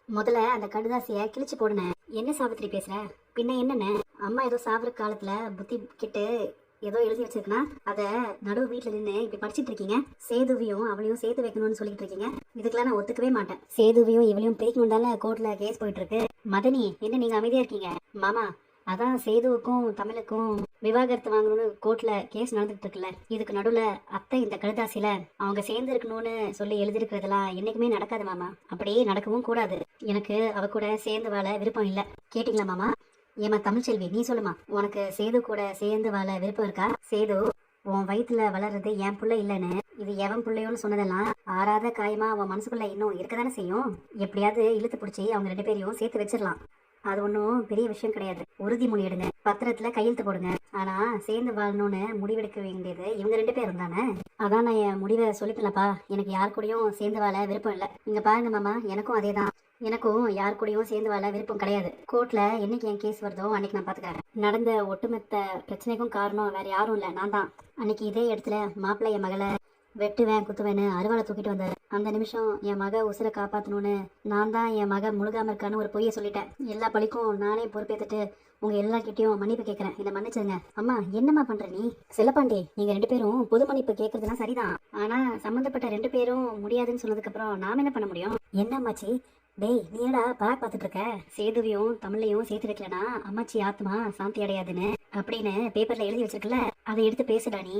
முதல்ல அந்த கடுதாசிய கிழிச்சு போடுனேன். என்ன சாவித்திரி பேசுற? பின்ன என்னன்னு? அம்மா ஏதோ சாவர காலத்துல புத்தி கெட்டு ஏதோ எழுதி வச்சிருக்குன்னா அத நடுவு வீட்டுல நின்று இப்படி படிச்சிட்டு இருக்கீங்க. சேதுவையும் அவளையும் சேர்த்து வைக்கணும்னு சொல்லிட்டு இருக்கீங்க. இதுக்கெல்லாம் நான் ஒத்துக்கவே மாட்டேன். சேதுவையும் இவளையும் பிரிக்கணும்னால கோர்ட்ல கேஸ் போயிட்டு இருக்கு. மதனி, என்ன நீங்க அமைதியா இருக்கீங்க? மாமா, அதான் சேதுவுக்கும் தமிழுக்கும் விவாகரத்து வாங்கணும்னு கோர்ட்ல கேஸ் நடந்துட்டு இருக்குல்ல. இதுக்கு நடுவுல அத்தை இந்த கடுதாசில அவங்க சேர்ந்து இருக்கணும்னு சொல்லி எழுதிருக்கிறதெல்லாம் என்னைக்குமே நடக்காது மாமா. அப்படியே நடக்கவும் கூடாது. எனக்கு அவ கூட சேர்ந்து வாழ விருப்பம் இல்ல. கேட்டீங்களா மாமா? ஏமா தமிழ்ச்செல்வி, நீ சொல்லுமா, உனக்கு சேது கூட சேர்ந்து வாழ விருப்பம் இருக்கா? சேது உன் வயிற்றுல வளர்றது என் புள்ள இல்லைன்னு இது எவன் பிள்ளையோன்னு சொன்னதெல்லாம் ஆறாத காயமா அவன் மனசுக்குள்ள இன்னும் இருக்கதானே செய்யும். எப்படியாவது இழுத்து பிடிச்சி அவங்க 2 பேரையும் சேர்த்து வச்சிடலாம். அது ஒன்றும் பெரிய விஷயம் கிடையாது. உறுதிமொழி எடுங்க, பத்திரத்துல கையெழுத்து போடுங்க. ஆனா சேர்ந்து வாழணும்னு முடிவெடுக்க வேண்டியது இவங்க 2 பேரும் தானே. அதான் நான் என் முடிவை சொல்லிக்கலப்பா. எனக்கு யார் கூடயும் சேர்ந்து வாழ விருப்பம் இல்லை. இங்க பாருங்க மாமா, எனக்கும் அதே தான். எனக்கும் யார் கூடயும் சேர்ந்து வாழ விருப்பம் கிடையாது. கோர்ட்ல என்னைக்கு என் கேஸ் வருதோ அன்னைக்கு நான் பாத்துக்கிறேன். நடந்த ஒட்டுமொத்த பிரச்சனைக்கும் காரணம் வேற யாரும் இல்ல, நான் தான். அன்னைக்கு இதே இடத்துல மாப்பிள்ளை என் மகளை வெட்டுவேன் குத்துவேன்னு அருவாளை தூக்கிட்டு வந்தாரு. அந்த நிமிஷம் என் மக உசுரை காப்பாத்தணும்னு நான் தான் என் மக முழுகாம இருக்கான்னு ஒரு பொய்யை சொல்லிட்டேன். எல்லா பழிக்கும் நானே பொறுப்பேற்றுட்டு உங்க எல்லார்கிட்டயும் மன்னிப்பு கேட்கறேன். இதை மன்னிச்சிருங்க. அம்மா, என்னம்மா பண்ற நீ? செல்லப்பாண்டி, நீங்க 2 பேரும் பொது மன்னிப்பு கேட்கறதுலாம் சரிதான். ஆனா சம்பந்தப்பட்ட 2 பேரும் முடியாதுன்னு சொன்னதுக்கு அப்புறம் நாம என்ன பண்ண முடியும்? என்னம்மாச்சி? டேய், நீ என்னடா பாக் பார்த்துட்டு இருக்க? சேதுவையும் தமிழையும் சேர்த்து வைக்கலனா அம்மாச்சி ஆத்மா சாந்தி அடையாதுன்னு அப்படின்னு பேப்பர்ல எழுதி வச்சிருக்கல, அதை எடுத்து பேசுடா நீ.